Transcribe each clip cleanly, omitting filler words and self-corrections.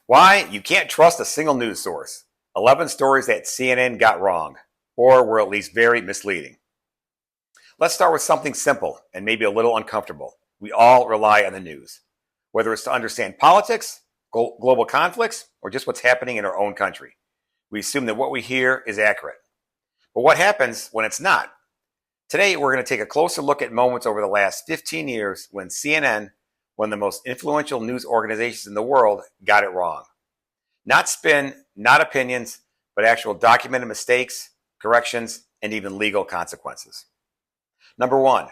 Why you can't trust a single news source. 11 stories that CNN got wrong, or were at least very misleading. Let's start with something simple and maybe a little uncomfortable. We all rely on the news, whether it's to understand politics, global conflicts, or just what's happening in our own country. We assume that what we hear is accurate. But what happens when it's not? Today, we're going to take a closer look at moments over the last 15 years when CNN, one of the most influential news organizations in the world, got it wrong. Not spin, not opinions, but actual documented mistakes, corrections, and even legal consequences. Number one,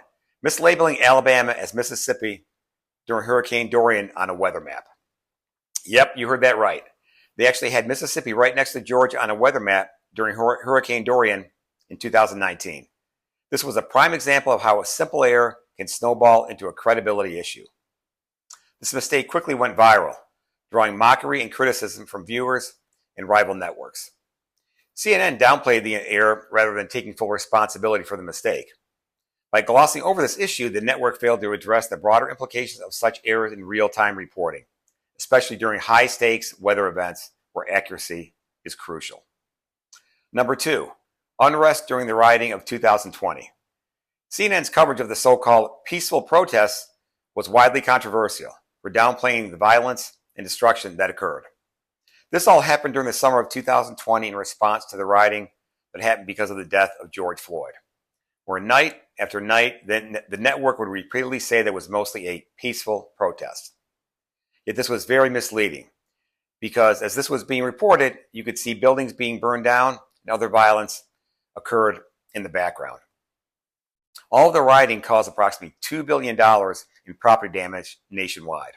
mislabeling Alabama as Mississippi during Hurricane Dorian on a weather map. Yep, you heard that right. They actually had Mississippi right next to Georgia on a weather map during Hurricane Dorian in 2019. This was a prime example of how a simple error can snowball into a credibility issue. This mistake quickly went viral, drawing mockery and criticism from viewers and rival networks. CNN downplayed the error rather than taking full responsibility for the mistake. By glossing over this issue, the network failed to address the broader implications of such errors in real-time reporting, especially during high-stakes weather events where accuracy is crucial. Number two, unrest during the rioting of 2020. CNN's coverage of the so-called peaceful protests was widely controversial for downplaying the violence and destruction that occurred. This all happened during the summer of 2020 in response to the rioting that happened because of the death of George Floyd, where night after night, the network would repeatedly say there was mostly a peaceful protest. Yet this was very misleading, because as this was being reported, you could see buildings being burned down and other violence occurred in the background. All of the rioting caused approximately $2 billion in property damage nationwide.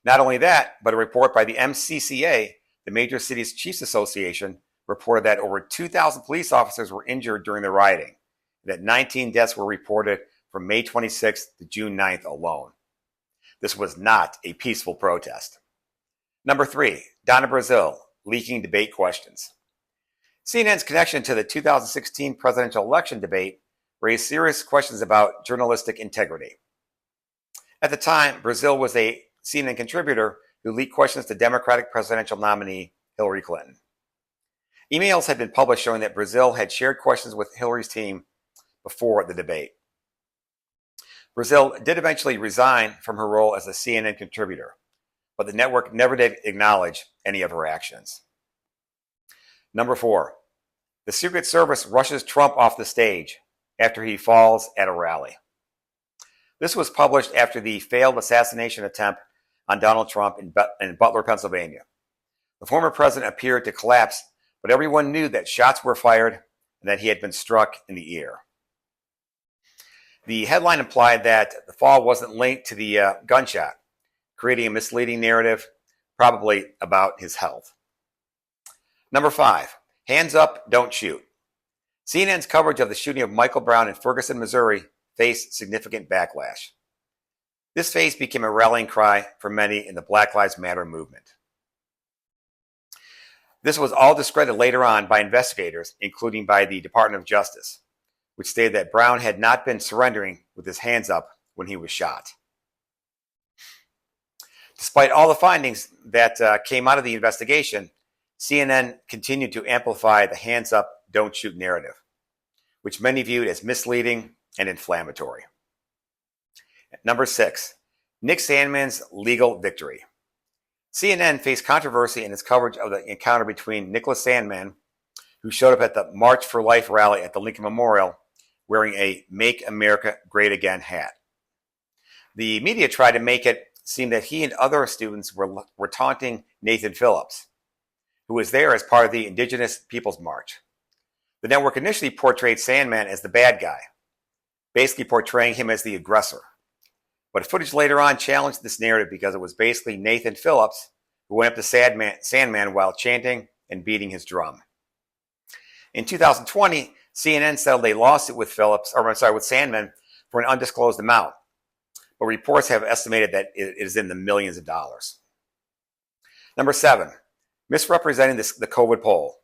Not only that, but a report by the MCCA, the Major Cities Chiefs Association, reported that over 2,000 police officers were injured during the rioting, and that 19 deaths were reported from May 26th to June 9th alone. This was not a peaceful protest. Number three, Donna Brazile, leaking debate questions. CNN's connection to the 2016 presidential election debate raised serious questions about journalistic integrity. At the time, Brazile was a CNN contributor who leaked questions to Democratic presidential nominee Hillary Clinton. Emails had been published showing that Brazile had shared questions with Hillary's team before the debate. Brazile did eventually resign from her role as a CNN contributor, but the network never did acknowledge any of her actions. Number four, the Secret Service rushes Trump off the stage after he falls at a rally. This was published after the failed assassination attempt on Donald Trump in Butler, Pennsylvania. The former president appeared to collapse, but everyone knew that shots were fired and that he had been struck in the ear. The headline implied that the fall wasn't linked to the gunshot, creating a misleading narrative, probably about his health. Number five, hands up, don't shoot. CNN's coverage of the shooting of Michael Brown in Ferguson, Missouri faced significant backlash. This phase became a rallying cry for many in the Black Lives Matter movement. This was all discredited later on by investigators, including by the Department of Justice, which stated that Brown had not been surrendering with his hands up when he was shot. Despite all the findings that came out of the investigation, CNN continued to amplify the hands up, don't shoot narrative, which many viewed as misleading and inflammatory. Number six, Nick Sandmann's legal victory. CNN faced controversy in its coverage of the encounter between Nicholas Sandmann, who showed up at the March for Life rally at the Lincoln Memorial wearing a Make America Great Again hat. The media tried to make it seem that he and other students were taunting Nathan Phillips, who was there as part of the Indigenous Peoples March. The network initially portrayed Sandmann as the bad guy, basically portraying him as the aggressor. But footage later on challenged this narrative because it was basically Nathan Phillips who went up to Sandmann while chanting and beating his drum. In 2020, CNN settled a lawsuit with Sandmann for an undisclosed amount, but reports have estimated that it is in the millions of dollars. Number seven, misrepresenting the COVID poll.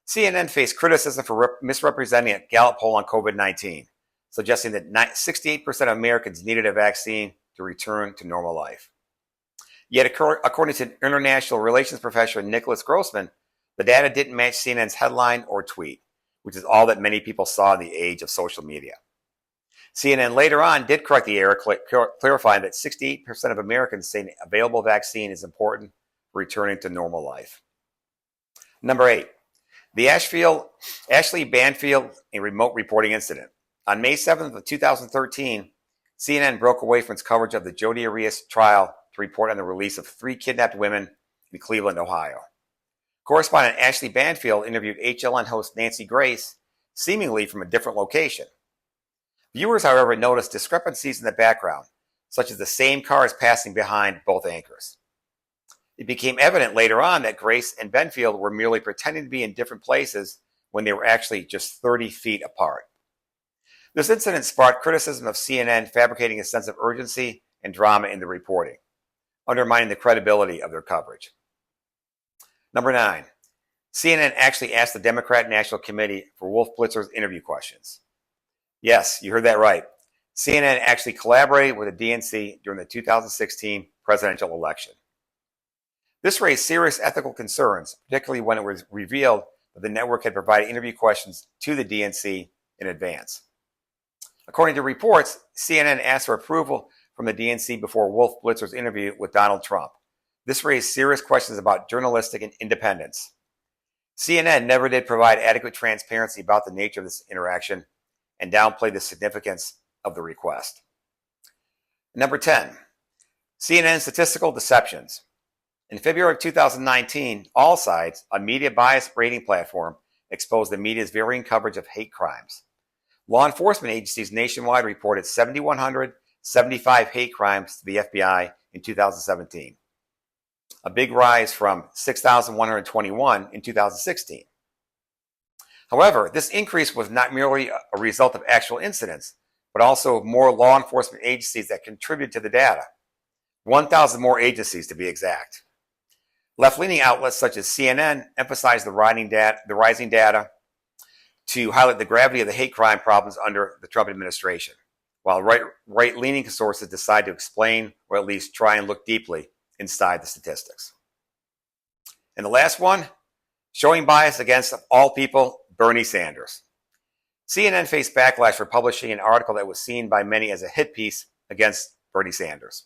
CNN faced criticism for misrepresenting a Gallup poll on COVID-19, suggesting that 68% of Americans needed a vaccine to return to normal life. Yet, according to international relations professor Nicholas Grossman, the data didn't match CNN's headline or tweet, which is all that many people saw in the age of social media. CNN later on did correct the error, clarifying that 68% of Americans say an available vaccine is important for returning to normal life. Number 8, the Ashley Banfield remote reporting incident. On May 7th of 2013, CNN broke away from its coverage of the Jodi Arias trial to report on the release of 3 kidnapped women in Cleveland, Ohio. Correspondent Ashley Banfield interviewed HLN host Nancy Grace, seemingly from a different location. Viewers, however, noticed discrepancies in the background, such as the same cars passing behind both anchors. It became evident later on that Grace and Banfield were merely pretending to be in different places when they were actually just 30 feet apart. This incident sparked criticism of CNN fabricating a sense of urgency and drama in the reporting, undermining the credibility of their coverage. Number 9, CNN actually asked the Democrat National Committee for Wolf Blitzer's interview questions. Yes, you heard that right. CNN actually collaborated with the DNC during the 2016 presidential election. This raised serious ethical concerns, particularly when it was revealed that the network had provided interview questions to the DNC in advance. According to reports, CNN asked for approval from the DNC before Wolf Blitzer's interview with Donald Trump. This raised serious questions about journalistic independence. CNN never did provide adequate transparency about the nature of this interaction and downplayed the significance of the request. Number 10, CNN statistical deceptions. In February of 2019, All Sides, a media bias rating platform, exposed the media's varying coverage of hate crimes. Law enforcement agencies nationwide reported 7,175 hate crimes to the FBI in 2017, a big rise from 6,121 in 2016. However, this increase was not merely a result of actual incidents, but also of more law enforcement agencies that contributed to the data. 1,000 more agencies to be exact. Left-leaning outlets such as CNN emphasized the rising data to highlight the gravity of the hate crime problems under the Trump administration, while right-leaning sources decide to explain or at least try and look deeply inside the statistics. And the last one, showing bias against, of all people, Bernie Sanders. CNN faced backlash for publishing an article that was seen by many as a hit piece against Bernie Sanders,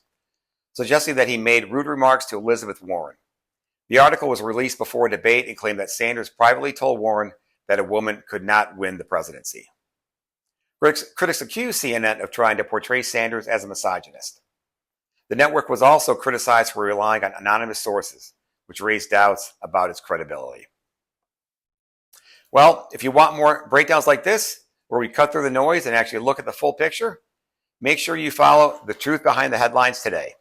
suggesting that he made rude remarks to Elizabeth Warren. The article was released before a debate and claimed that Sanders privately told Warren that a woman could not win the presidency. Critics accused CNN of trying to portray Sanders as a misogynist. The network was also criticized for relying on anonymous sources, which raised doubts about its credibility. Well, if you want more breakdowns like this, where we cut through the noise and actually look at the full picture, make sure you follow The Truth Behind the Headlines today.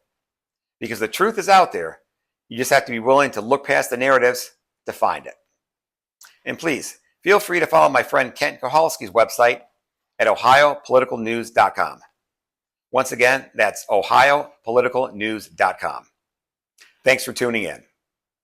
Because the truth is out there. You just have to be willing to look past the narratives to find it. And please, feel free to follow my friend Kent Kohalski's website at ohiopoliticalnews.com. Once again, that's ohiopoliticalnews.com. Thanks for tuning in.